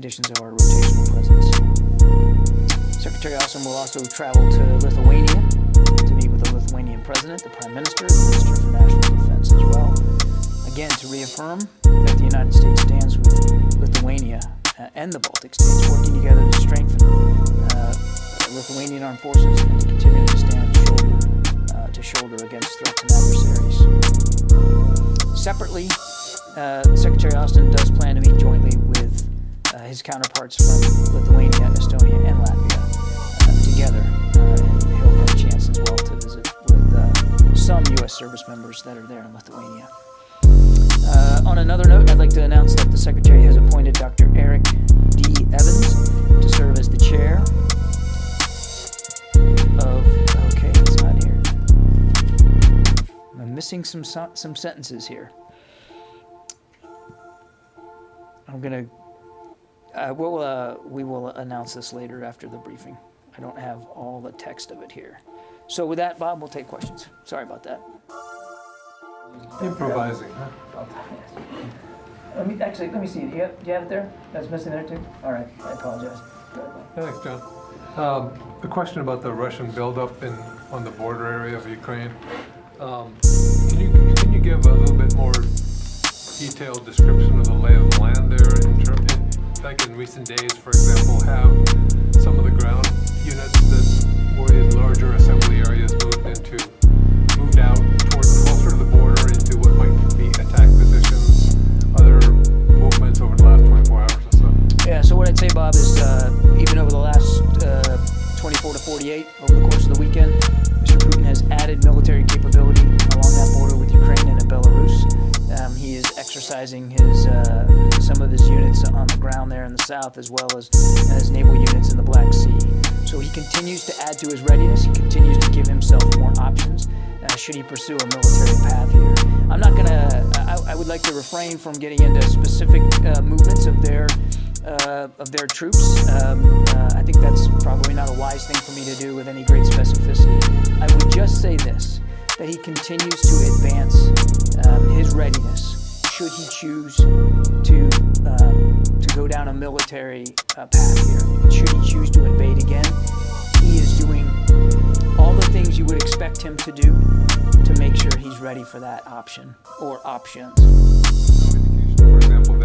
conditions of our rotational presence. Secretary Austin will also travel to Lithuania to meet with the Lithuanian President, the Prime Minister, and the Minister for National Defense as well. Again, to reaffirm that the United States stands with Lithuania and the Baltic states, working together to strengthen Lithuanian armed forces and to continue to stand shoulder to shoulder against threats and adversaries. Separately, Secretary Austin does plan to meet jointly with his counterparts from Lithuania, Estonia, and Latvia together, and he'll have a chance as well to visit with some U.S. service members that are there in Lithuania. On another note, I'd like to announce that the Secretary has appointed Dr. Eric D. Evans to serve as the chair of... Okay, it's not here. I'm missing some sentences here. I'm gonna... we will announce this later after the briefing. I don't have all the text of it here. So with that, Bob, we'll take questions. Sorry about that. Improvising, huh? Let me see. Do you have it there? That's missing there too? All right. I apologize. Thanks, John. A question about the Russian buildup on the border area of Ukraine. Can you give a little bit more detailed description of the lay of the land there? Like in recent days, for example, have some of the ground units that were in larger assembly areas moved out closer to the border into what might be attack positions, other movements over the last 24 hours or so? Yeah, so what I'd say, Bob, is even over the last 24 to 48, over the course of the weekend, Mr. Putin has added military capability along that border with Ukraine and Belarus. He is exercising some of his units on the ground there in the south, as well as naval units in the Black Sea. So he continues to add to his readiness. He continues to give himself more options should he pursue a military path here. I'm not going to... I would like to refrain from getting into specific movements of their troops. I think that's probably not a wise thing for me to do with any great specificity. I would just say this, that he continues to advance his readiness should he choose to go down a military path here. Should he choose to invade again, he is doing all the things you would expect him to do to make sure he's ready for that option or options. For example,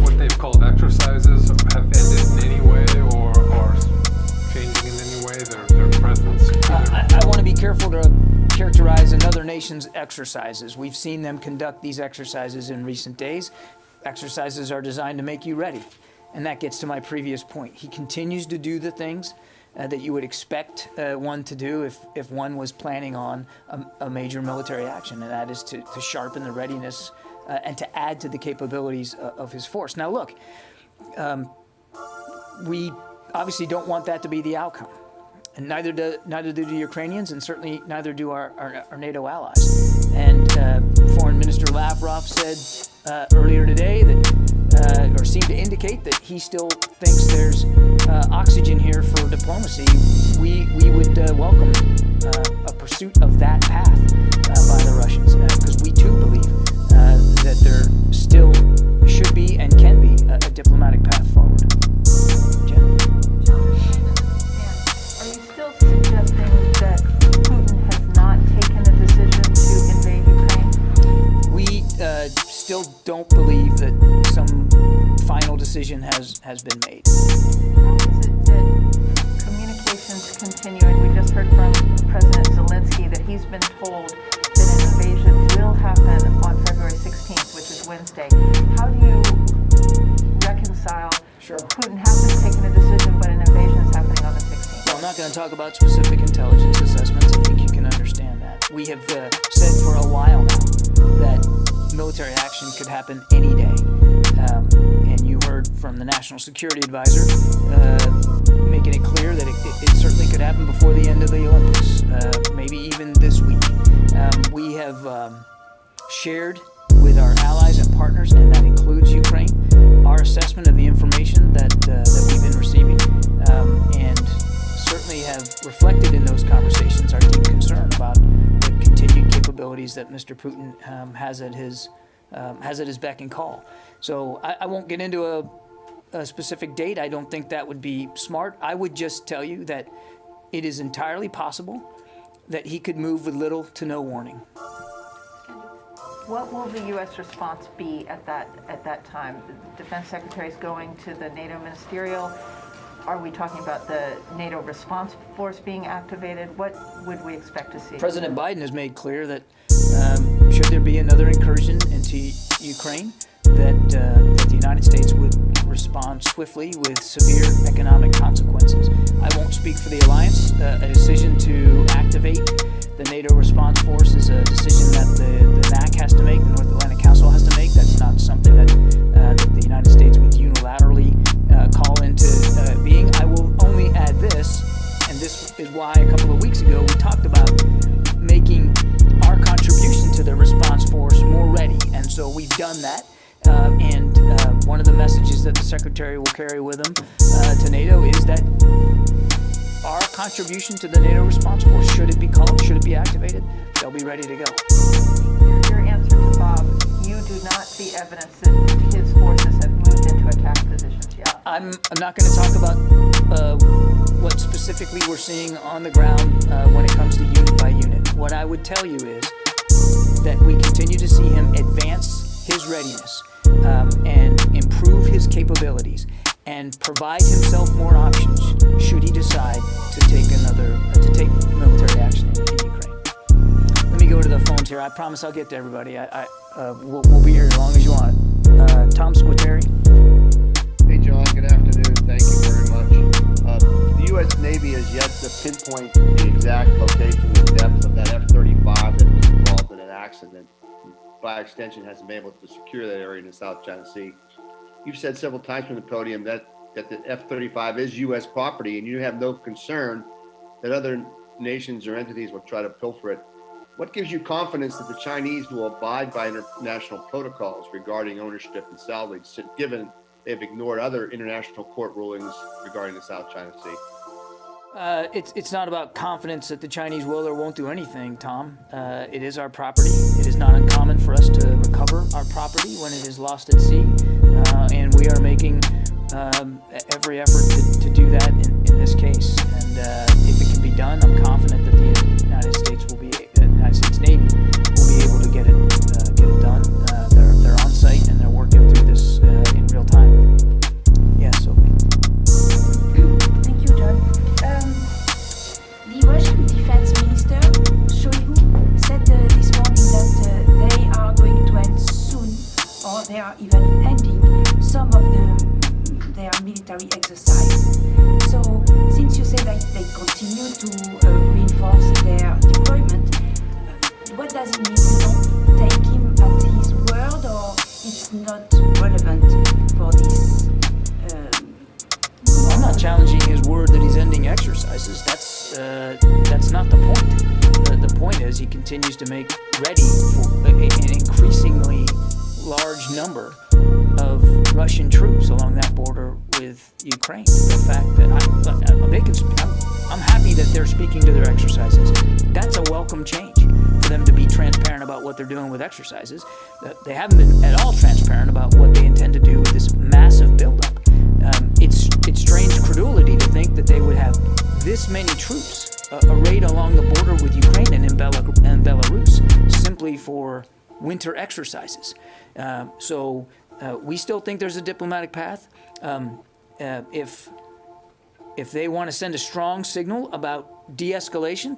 what they've called exercises have ended in any way or are changing in any way their presence? I want to be careful to characterize another nation's exercises. We've seen them conduct these exercises in recent days. Exercises are designed to make you ready. And that gets to my previous point. He continues to do the things that you would expect one to do if one was planning on a major military action, and that is to sharpen the readiness and to add to the capabilities of his force. Now look, we obviously don't want that to be the outcome. And neither do the Ukrainians, and certainly neither do our NATO allies. And Foreign Minister Lavrov said earlier today that, or seemed to indicate that he still thinks there's oxygen here for diplomacy. We would welcome a pursuit of that path by the Russians, because we too believe that there still should be and can be a diplomatic path forward. Jen? Suggesting that Putin has not taken a decision to invade Ukraine? We still don't believe that some final decision has been made. How is it that communications continue? And we just heard from President Zelensky that he's been told that an invasion will happen on February 16th, which is Wednesday. How do you reconcile Putin hasn't taken a decision, but an invasion is happening on the 16th? I'm not going to talk about specific intelligence assessments. I think you can understand that. We have said for a while now that military action could happen any day. And you heard from the National Security Advisor making it clear that it certainly could happen before the end of the Olympics, maybe even this week. We have shared with our allies and partners, and that includes Ukraine, our assessment of the information that we've been receiving, and certainly have reflected in those conversations our deep concern about the continued capabilities that Mr. Putin has at his beck and call. So I won't get into a specific date. I don't think that would be smart. I would just tell you that it is entirely possible that he could move with little to no warning. What will the U.S. response be at that time? The defense secretary is going to the NATO ministerial. Are we talking about the NATO response force being activated? What would we expect to see? President Biden has made clear that should there be another incursion into Ukraine, that the United States would respond swiftly with severe economic consequences. I won't speak for the alliance. A decision to activate the NATO response force is a decision that the NAC has to make, the North Atlantic Council has to make. That's not something that the United States would unilaterally call into being. I will only add this, and this is why a couple of weeks ago we talked about making our contribution to the response force more ready, and so we've done that. And one of the messages that the Secretary will carry with him to NATO is that our contribution to the NATO response force, should it be called, should it be activated, they'll be ready to go. Your answer to Bob, you do not see evidence that his forces have moved into attack positions yet. I'm not going to talk about what specifically we're seeing on the ground when it comes to unit by unit. What I would tell you is that we continue to see him advance his readiness and improve his capabilities and provide himself more options should he decide to take military action in Ukraine. Let me go to the phones here. I promise I'll get to everybody. We'll be here as long as you want. Tom Squitieri. Hey, John. Good afternoon. Thank you very much. The U.S. Navy has yet to pinpoint the exact location and depth of that F-35 that was involved in an accident. By extension, hasn't been able to secure that area in the South China Sea. You've said several times from the podium that the F-35 is U.S. property, and you have no concern that other nations or entities will try to pilfer it. What gives you confidence that the Chinese will abide by international protocols regarding ownership and salvage, given they've ignored other international court rulings regarding the South China Sea? It's not about confidence that the Chinese will or won't do anything, Tom. It is our property. It is not uncommon for us to recover our property when it is lost at sea, and we are making every effort to do that in this case. And if it can be done, I'm confident that the United States Navy will be able to get it done. They're on site and they're working through this in real time. Yeah, Sophie. Thank you, John. The Russian Defense Minister, Shoigu, said this morning that they are going to end soon, or they are even ending some of their military exercise. So, since you say that they continue to reinforce their deployment, what does it mean? You don't take him at his word, or it's not relevant for this? I'm not challenging his word that he's ending exercises. That's not the point. The point is he continues to make ready for an increasingly large number of Russian troops along that border with Ukraine. The fact that I'm happy that they're speaking to their exercises. That's a welcome change for them to be transparent about what they're doing with exercises. They haven't been at all transparent about what they intend to do with this massive buildup. It strains credulity to think that they would have this many troops arrayed along the border with Ukraine and in Belarus simply for winter exercises. So we still think there's a diplomatic path. If they want to send a strong signal about de-escalation,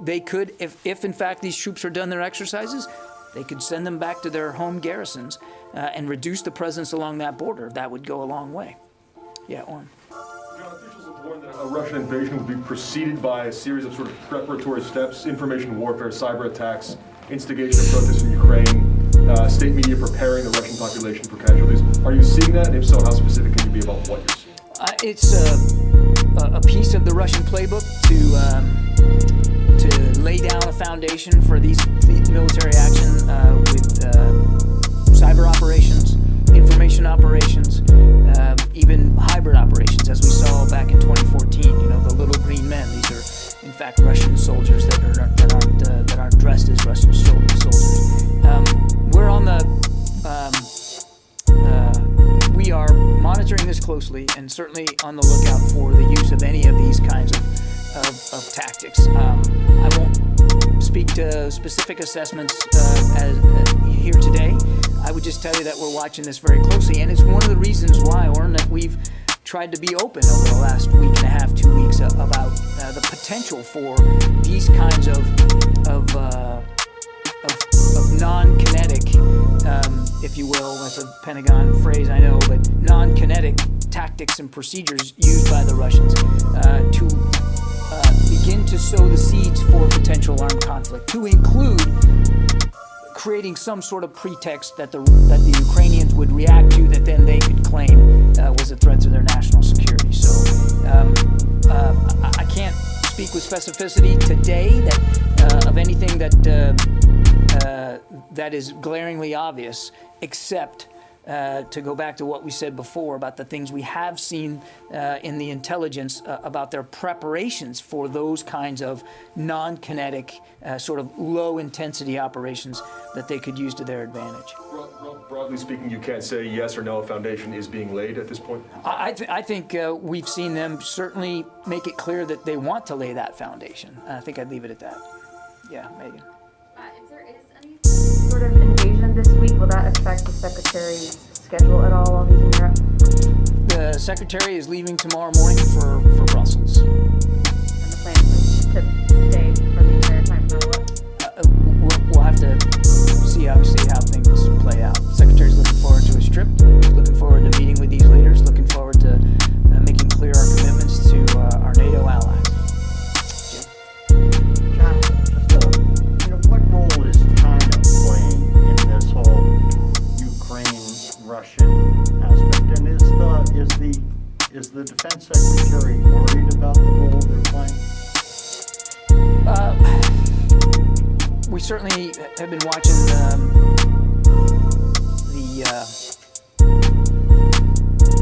they could, if in fact these troops are done their exercises, they could send them back to their home garrisons and reduce the presence along that border. That would go a long way. Yeah, Oren. John, officials have warned that a Russian invasion would be preceded by a series of sort of preparatory steps: information warfare, cyber attacks, instigation of protests in Ukraine, state media preparing the Russian population for casualties. Are you seeing that? And if so, how specific can you be about what you're seeing? It's a piece of the Russian playbook to lay down a foundation for these military action with cyber operations, information operations, even hybrid operations, as we saw back in 2014. You know, the little green men. These are, in fact, Russian soldiers that aren't dressed as Russian soldiers. We're on the. We are monitoring this closely. certainly on the lookout for the use of any of these kinds of tactics. I won't speak to specific assessments here today. I would just tell you that we're watching this very closely, and it's one of the reasons why, Orrin, that we've tried to be open over the last week and a half, 2 weeks, about the potential for these kinds of non-kinetic, if you will, that's a Pentagon phrase, I know, but non-kinetic tactics and procedures used by the Russians to begin to sow the seeds for potential armed conflict, to include creating some sort of pretext that the Ukrainians would react to that then they could claim was a threat to their national security. So I can't speak with specificity today that of anything that that is glaringly obvious, except to go back to what we said before about the things we have seen in the intelligence about their preparations for those kinds of non-kinetic, sort of low-intensity operations that they could use to their advantage. Broadly speaking, you can't say yes or no a foundation is being laid at this point? I think we've seen them certainly make it clear that they want to lay that foundation. I think I'd leave it at that. Yeah, Megan. If there is any sort of invasion this week, will that affect the Secretary's schedule at all while he's in Europe? The Secretary is leaving tomorrow morning for Brussels. And the plan is to stay for the entire time, no what? We'll have to see, obviously, how things play out. The Secretary's looking forward to his trip, looking forward to meeting with these leaders, looking forward to making clear our commitments to our NATO allies. John, just what role is China playing in this whole Ukraine-Russian aspect? And is the Defense Secretary worried about the role they're playing? We certainly have been watching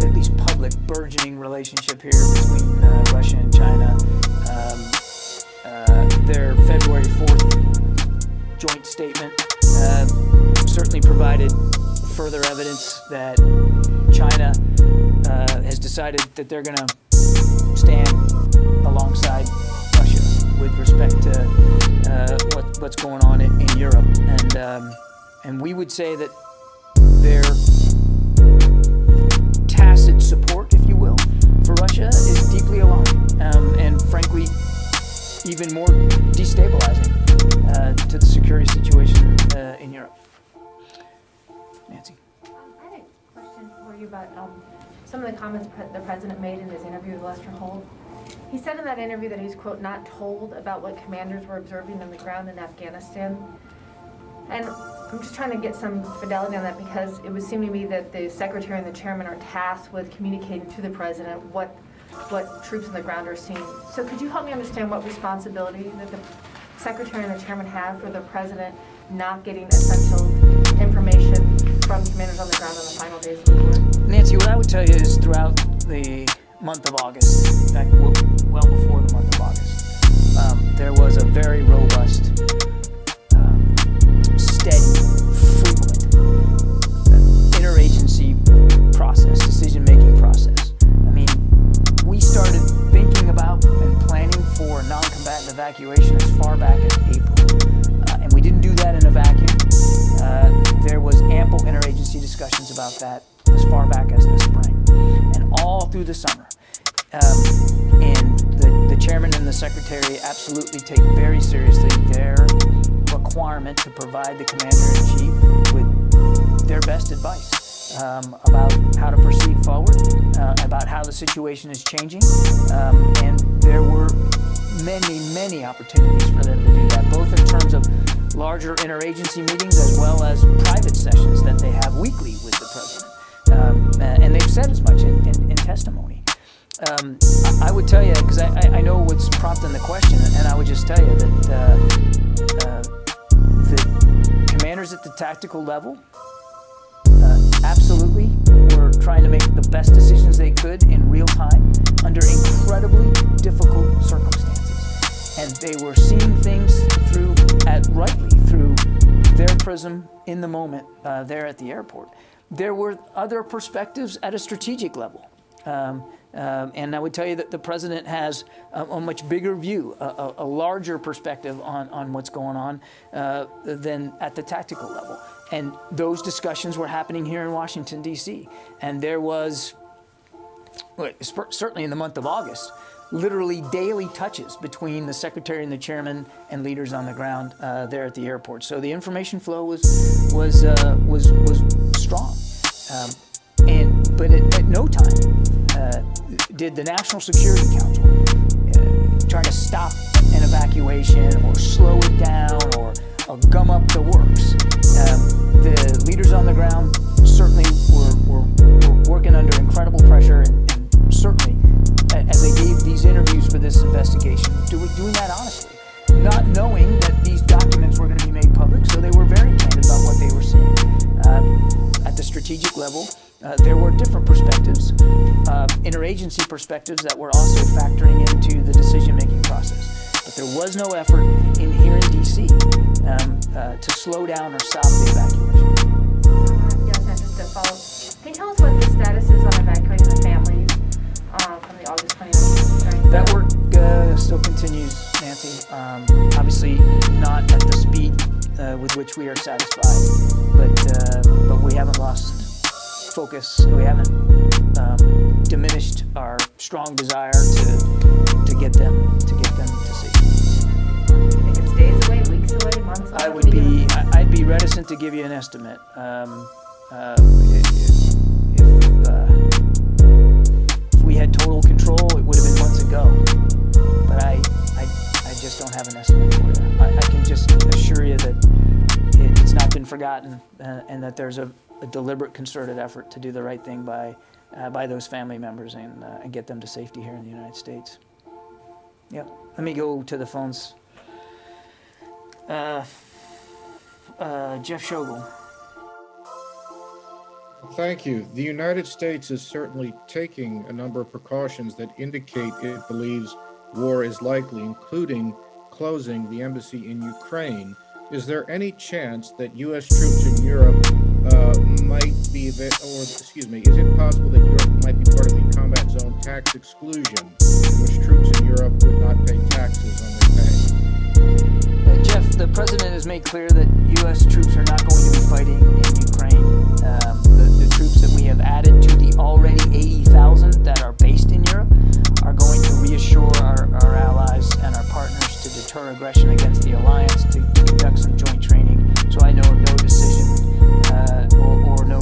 at least public burgeoning relationship here between Russia and China. Their February 4th joint statement certainly provided further evidence that China has decided that they're going to stand alongside Russia with respect to what's going on in Europe, and we would say that their tacit support, if you will, for Russia is deeply alarming, and frankly, even more destabilizing to the security situation in Europe. Nancy. I had a question for you about some of the comments the President made in his interview with Lester Holt. He said in that interview that he's, quote, not told about what commanders were observing on the ground in Afghanistan. And I'm just trying to get some fidelity on that, because it would seem to me that the Secretary and the Chairman are tasked with communicating to the President what troops on the ground are seeing. So could you help me understand what responsibility that the Secretary and the Chairman have for the President not getting essential information from commanders on the ground on the final days of the war? Nancy, what I would tell you is throughout the month of August, in fact, well before the month of August, there was a very robust, steady, frequent interagency process, decision-making process. I mean, we started thinking about and planning for non-combatant evacuation as far back as April, and we didn't do that in a vacuum. There was ample interagency discussions about that as far back as the spring and all through the summer. And the Chairman and the Secretary absolutely take very seriously their requirement to provide the Commander-in-Chief with their best advice about how to proceed forward, about how the situation is changing, and there were many opportunities for them to do that, both in terms of larger interagency meetings as well as private sessions that they have weekly with the President. And they've said as much in testimony. I would tell you, because I know what's prompting the question, and I would just tell you that the commanders at the tactical level absolutely were trying to make the best decisions they could in real time under incredibly difficult circumstances. And they were seeing things rightly through their prism in the moment there at the airport. There were other perspectives at a strategic level. And I would tell you that the president has a much bigger view, a larger perspective on what's going on than at the tactical level. And those discussions were happening here in Washington, D.C. And there was, certainly in the month of August, literally daily touches between the secretary and the chairman and leaders on the ground there at the airport. So the information flow was strong. But at no time did the National Security Council try to stop an evacuation or slow it down or gum up the works. The leaders on the ground certainly were working under incredible pressure and certainly, as they gave these interviews for this investigation, doing that honestly, not knowing that these documents were going to be made public, so they were very candid about what they were seeing. At the strategic level, there were different perspectives, interagency perspectives that were also factoring into the decision-making process. But there was no effort here in D.C. To slow down or stop the evacuation. Yes, and just to follow, can you tell us what the status is on evacuating the families from the August 29th hearing? That work still continues, Nancy. Obviously not at the speed with which we are satisfied, but we haven't lost focus. We haven't diminished our strong desire to get them to safety. I think it's days away, weeks away, months away. I'd be reticent to give you an estimate. If we had total control, it would have been months ago. But I just don't have an estimate for you. I can just assure you that it's not been forgotten, and that there's a deliberate, concerted effort to do the right thing by those family members and get them to safety here in the United States. Yep. Let me go to the phones. Jeff Schogel. Thank you. The United States is certainly taking a number of precautions that indicate it believes war is likely, including closing the embassy in Ukraine. Is there any chance that U.S. troops in Europe is it possible that Europe might be part of the combat zone tax exclusion, in which troops in Europe would not pay taxes on their pay? Jeff, the president has made clear that U.S. troops are not going to be fighting in Ukraine. The troops that we have added to the already 80,000 that are based in Europe are going to reassure our allies and our partners to deter aggression against the alliance, to conduct some joint training. So I know of no decision or no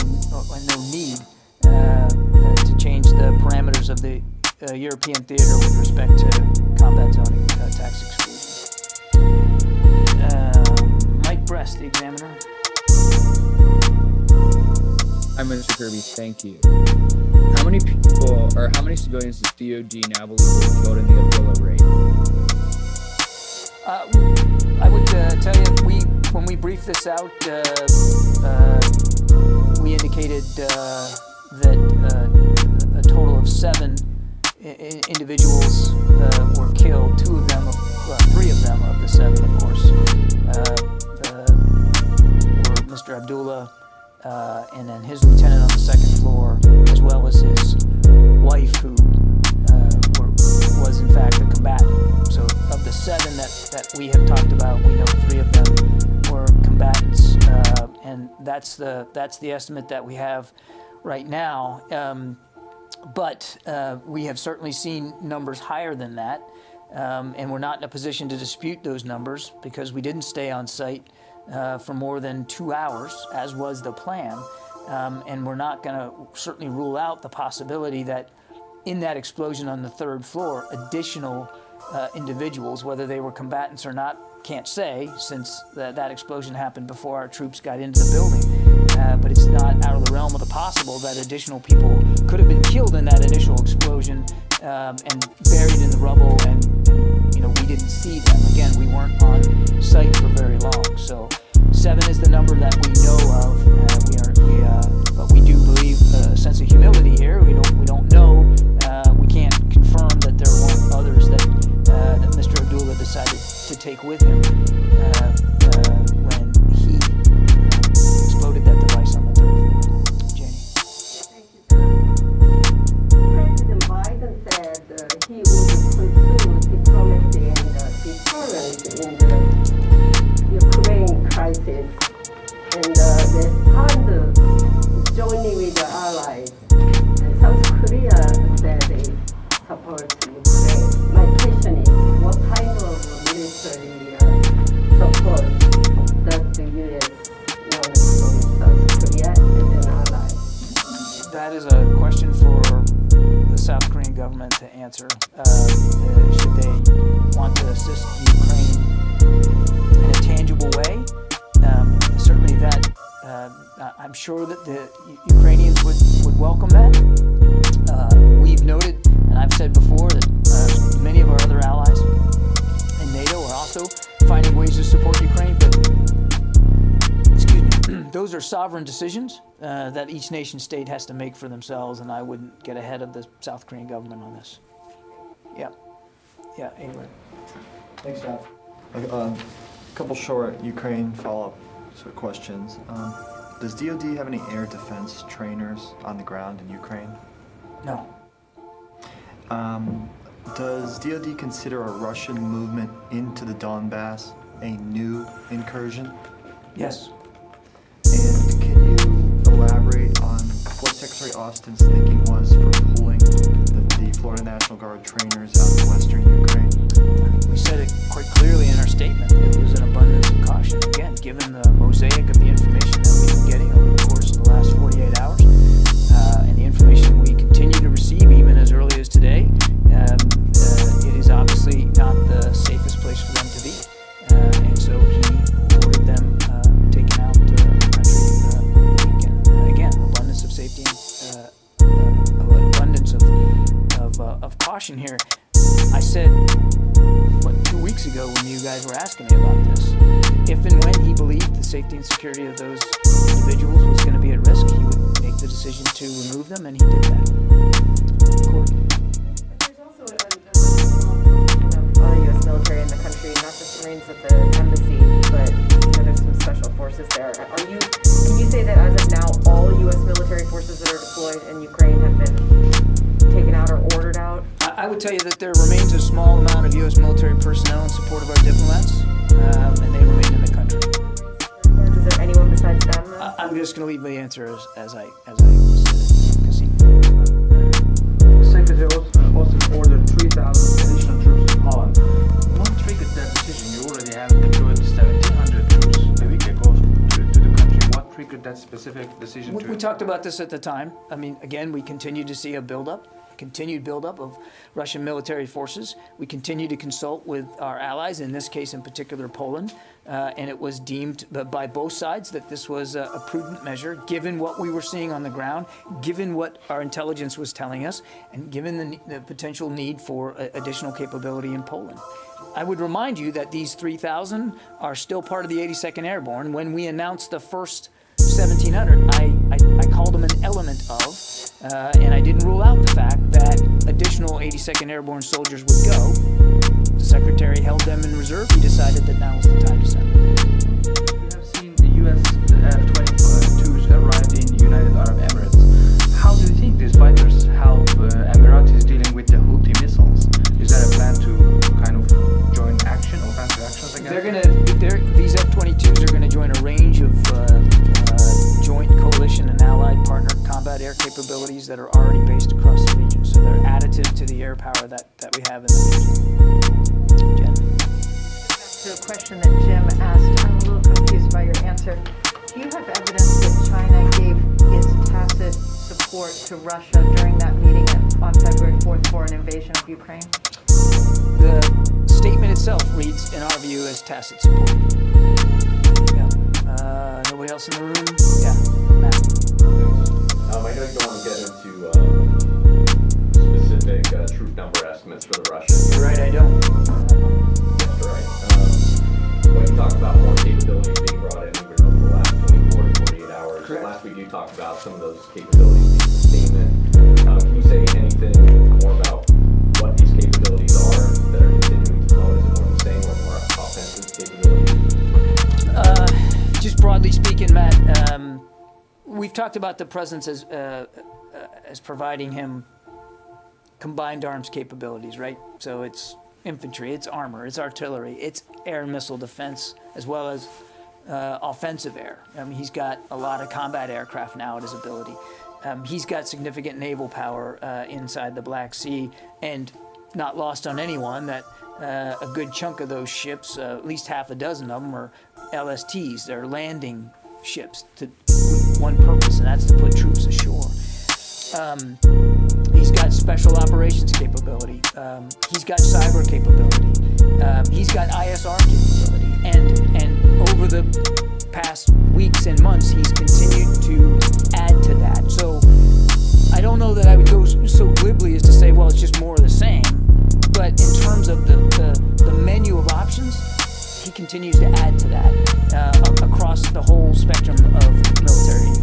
need to change the parameters of the European theater with respect to combat zoning tax exclusion. Mike Brest, the Examiner. Hi, Mr. Kirby, thank you. How many people, or how many civilians does DOD now believe were killed in the Avila raid? I would tell you, when we briefed this out, we indicated that a total of 7 individuals were killed. 3 of them of the 7, of course, were Mr. Abdullah, and then his lieutenant on the 2nd floor, as well as his wife, who was in fact a combatant. So of the 7 that we have talked about, we know 3 of them were combatants, and that's the estimate that we have right now. But we have certainly seen numbers higher than that, and we're not in a position to dispute those numbers because we didn't stay on site for more than 2 hours, as was the plan, and we're not going to certainly rule out the possibility that in that explosion on the 3rd floor, additional individuals, whether they were combatants or not, can't say, since that explosion happened before our troops got into the building. But it's not out of the realm of the possible that additional people could have been killed in that initial explosion and buried in the rubble, and we didn't see them. Again, we weren't on site for very long. So 7 is the number that we know of. But we do believe a sense of humility here. We don't know. We can't confirm that there weren't others that Mr. Abdullah decided to take with him when he exploded that device on the 3rd floor. Janie. Thank you, sir. President Biden that is a question for the South Korean government to answer. Should they want to assist Ukraine in a tangible way? Certainly that, I'm sure that the Ukrainians would welcome that. We've noted, and I've said before, that many of our other allies in NATO are also finding ways to support Ukraine, but those are sovereign decisions that each nation state has to make for themselves, and I wouldn't get ahead of the South Korean government on this. Yeah. Yeah, anyway. Thanks, John. A couple short Ukraine follow-up sort of questions. Does DoD have any air defense trainers on the ground in Ukraine? No. Does DoD consider a Russian movement into the Donbass a new incursion? Yes. And can you elaborate on what Secretary Austin's thinking was for pulling the Florida National Guard trainers out of western Ukraine? We said it quite clearly in our statement. It was an abundance of caution. Again, given the mosaic of the information that we've been getting over the course of the last 48 hours, and the information we continue to receive even as early as today, it is obviously not the safest place for them to be. And so he ordered them taken out of the country over the weekend. Again, abundance of safety, abundance of caution here. I said, 2 weeks ago when you guys were asking me about this, if and when he believed the safety and security of those individuals was going to be at risk, he would make the decision to remove them, and he did that. Courtney. There's also a other U.S. military in the country, not just Marines at the embassy, but there's some special forces there. Can you say that as of now, all U.S. military forces that are deployed in Ukraine have been taken out or ordered out? I would tell you that there remains a small amount of U.S. military personnel in support of our diplomats, and they remain in the country. Is there anyone besides them? I'm just going to leave the answer as I said it. Cassim. Secretary Austin ordered 3,000 additional troops to Poland. What triggered that decision? You already have deployed 1,700 troops a week ago to the country. What triggered that specific decision? We talked about this at the time. I mean, again, we continue to see a continued buildup of Russian military forces. We continue to consult with our allies, in this case in particular Poland, and it was deemed by both sides that this was a prudent measure, given what we were seeing on the ground, given what our intelligence was telling us, and given the potential need for additional capability in Poland. I would remind you that these 3,000 are still part of the 82nd Airborne. When we announced the first 1,700, I called them an element of, and I didn't rule out the fact that additional 82nd Airborne soldiers would go. The Secretary held them in reserve. He decided that now was the time to send them. We have seen the U.S. F-22s arrive in United Arab Emirates. How do you think these fighters help Emiratis dealing with the Houthi missiles? Is there a plan to kind of join offensive actions against These F-22s are going to join a range of joint coalition and allied partner combat air capabilities that are already based across the region. So they're additive to the air power that we have in the region. Jen? To a question that Jim asked, I'm a little confused by your answer. Do you have evidence that China gave its tacit support to Russia during that meeting on February 4th for an invasion of Ukraine? The statement itself reads, in our view, as tacit support. Yeah. Nobody else in the room? Yeah. Matt. I know you don't want to get into specific troop number estimates for the Russians. You're right, I don't. That's right. But you talked about more capabilities being brought in over the last 24 to 48 hours. Correct. Last week you talked about some of those capabilities being sustainment. Can you say anything more about what these capabilities are that are continuing to flow? Is it more the same or more offensive capabilities? Just broadly speaking, Matt, we've talked about the presidents as providing him combined arms capabilities, right? So it's infantry, it's armor, it's artillery, it's air and missile defense, as well as offensive air. I mean, he's got a lot of combat aircraft now at his ability. He's got significant naval power inside the Black Sea, and not lost on anyone that a good chunk of those ships, at least half a dozen of them, are LSTs. They're landing ships with one purpose, and that's to put troops ashore. He's got special operations capability. He's got cyber capability. He's got ISR capability. And over the past weeks and months, he's continued to add to that. So I don't know that I would go so glibly as to say, well, it's just more of the same. But in terms of the menu of options, he continues to add to that across the whole spectrum of military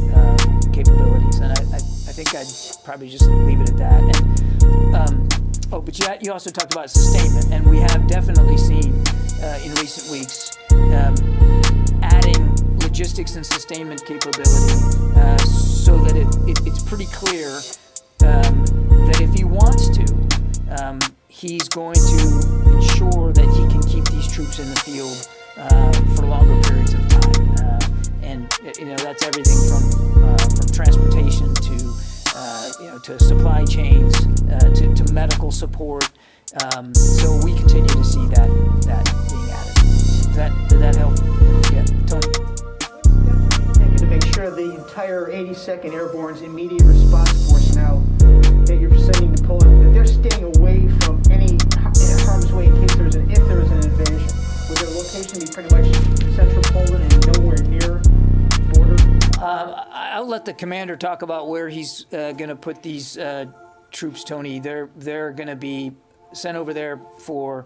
capabilities. And I think I'd probably just leave it at that. And but you also talked about sustainment, and we have definitely seen in recent weeks adding logistics and sustainment capability so that it's pretty clear that if he wants to, he's going to ensure that he can keep these troops in the field for longer periods of time. And that's everything from transportation to supply chains to medical support. So we continue to see that being added. Did that help? Yeah, Tony. Taken to make sure the entire 82nd Airborne's immediate response force now that you're sending to Poland, that they're staying away from any harm's way in case if there is an invasion. Would their location be pretty much central Poland and nowhere near the border? I'll let the commander talk about where he's going to put these troops, Tony. They're going to be sent over there for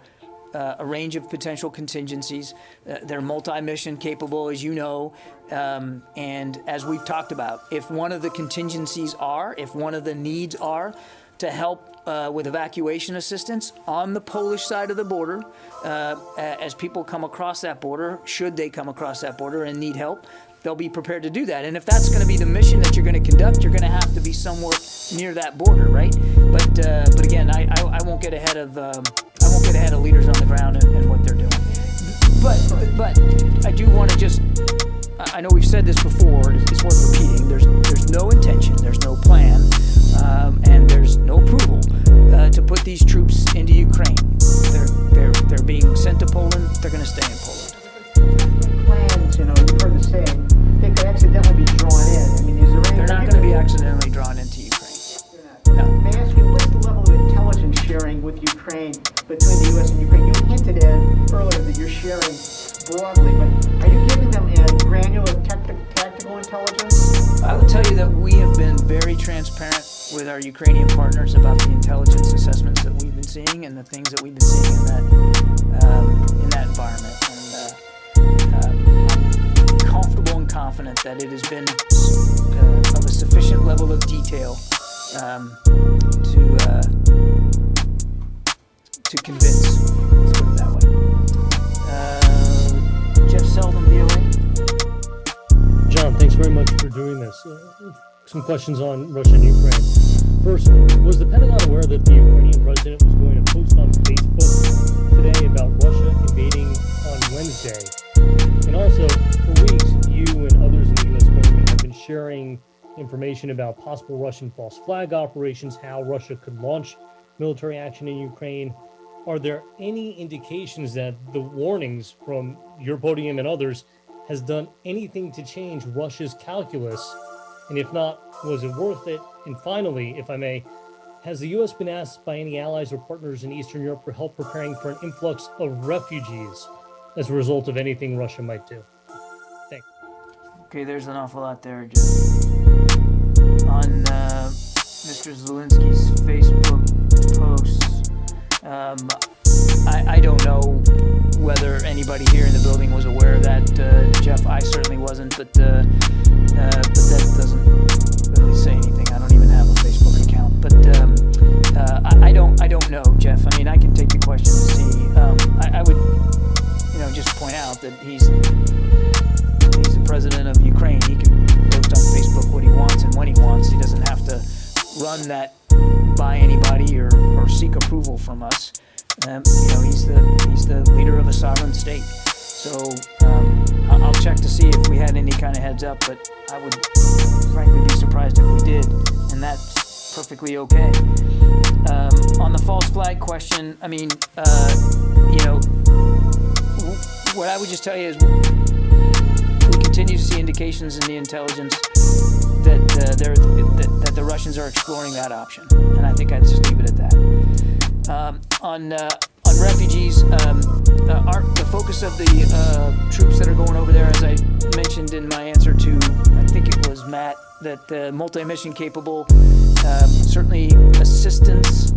a range of potential contingencies. They're multi-mission capable, as you know, and as we've talked about, if one of the contingencies if one of the needs are to help with evacuation assistance on the Polish side of the border, as people come across that border, should they come across that border and need help, they'll be prepared to do that. And if that's going to be the mission that you're going to conduct, you're going to have to be somewhere near that border, right? But again, I won't get ahead of leaders on the ground and what they're doing. But I do want to just, I know we've said this before, it's worth repeating. There's no intention, there's no plan, and there's no approval to put these troops into Ukraine. They're being sent to Poland. They're going to stay in Poland. Plans, you've heard the saying, they could accidentally be drawn in. I mean, is there any? They're not going to be accidentally drawn into Ukraine. No. May I ask you, what's the level of intelligence sharing with Ukraine between the U.S. and Ukraine? You hinted at earlier that you're sharing broadly, but are you giving them a granular tactical intelligence? I would tell you that we have been very transparent with our Ukrainian partners about the intelligence assessments that we've been seeing and the things that we've been seeing in that environment. And I'm comfortable and confident that it has been of a sufficient level of detail to convince. Let's put it that way. Jeff Selden, VOA. John, thanks very much for doing this. Some questions on Russia and Ukraine. First, was the Pentagon aware that the Ukrainian president was going to post on Facebook today about Russia invading on Wednesday? And also, for weeks, you and others in the U.S. government have been sharing information about possible Russian false flag operations, how Russia could launch military action in Ukraine. Are there any indications that the warnings from your podium and others has done anything to change Russia's calculus? And if not, was it worth it? And finally, if I may, has the U.S. been asked by any allies or partners in Eastern Europe for help preparing for an influx of refugees as a result of anything Russia might do? Thanks. Okay, there's an awful lot there, Jeff. On Mr. Zelensky's Facebook posts, I don't know whether anybody here in the building was aware of that. Jeff, I certainly wasn't, but that doesn't really say anything. I don't even have a Facebook account, but I don't know, Jeff. I mean, I can take the question to see. I would, just point out that he's the president of Ukraine. He can post on Facebook what he wants and when he wants. He doesn't have to run that by anybody or seek approval from us. He's the leader of a sovereign state. So I'll check to see if we had any kind of heads up, but I would frankly be surprised if we did, and that's perfectly okay. On the false flag question, I mean, what I would just tell you is we continue to see indications indications in the intelligence that the Russians are exploring that option, and I think I'd just leave it at that. On refugees, the focus of the troops that are going over there, as I mentioned in my answer to, I think it was Matt, that multi-mission capable, certainly assistance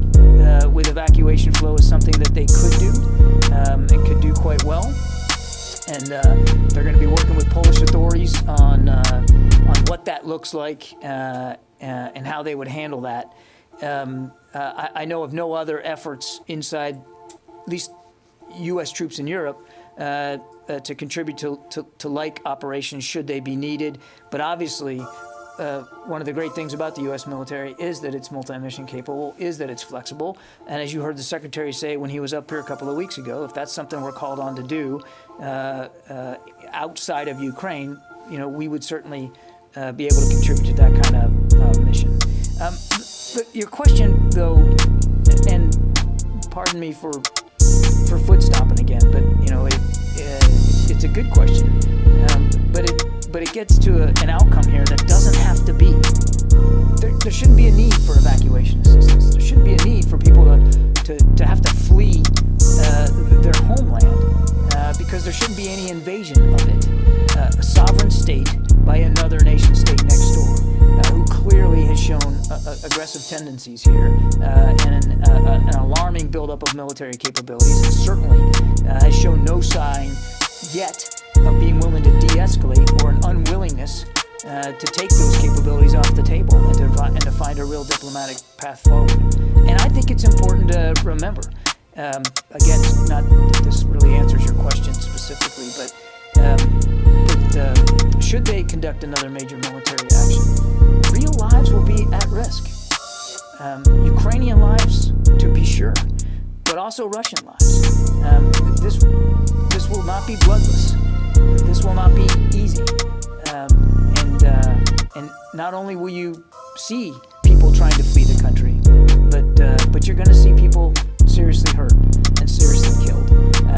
with evacuation flow is something that they could do and could do quite well. And they're going to be working with Polish authorities on what that looks like and how they would handle that. I know of no other efforts inside, at least U.S. troops in Europe, to contribute to like operations should they be needed. But obviously, one of the great things about the U.S. military is that it's multi-mission capable, is that it's flexible. And as you heard the Secretary say when he was up here a couple of weeks ago, if that's something we're called on to do outside of Ukraine, we would certainly be able to contribute to that kind of mission. But your question, though, and pardon me for foot stomping again, but it's a good question. But it gets to an outcome here that doesn't have to be. There shouldn't be a need for evacuation assistance. There shouldn't be a need for people to have to flee their homeland because there shouldn't be any invasion of it. A sovereign state by another nation state next door, who clearly has shown aggressive tendencies here and an alarming buildup of military capabilities, and certainly has shown no sign yet of being willing to de-escalate or an unwillingness to take those capabilities off the table and to find a real diplomatic path forward. And I think it's important to remember, again, not that this really answers your question specifically, but should they conduct another major military action, real lives will be at risk. Ukrainian lives, to be sure, but also Russian lives. This will not be bloodless. This will not be easy. And not only will you see people trying to flee the country, but you're going to see people seriously hurt and seriously killed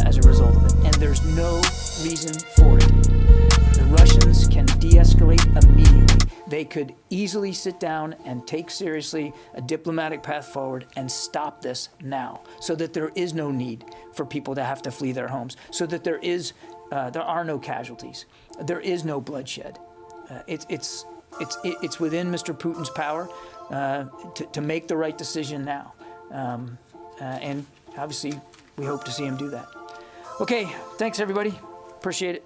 as a result of it. And there's no reason for it. The Russians can de-escalate immediately. They could easily sit down and take seriously a diplomatic path forward and stop this now, so that there is no need for people to have to flee their homes, so that there are no casualties, there is no bloodshed. It's within Mr. Putin's power to make the right decision now, and obviously we hope to see him do that. Okay, thanks everybody, appreciate it.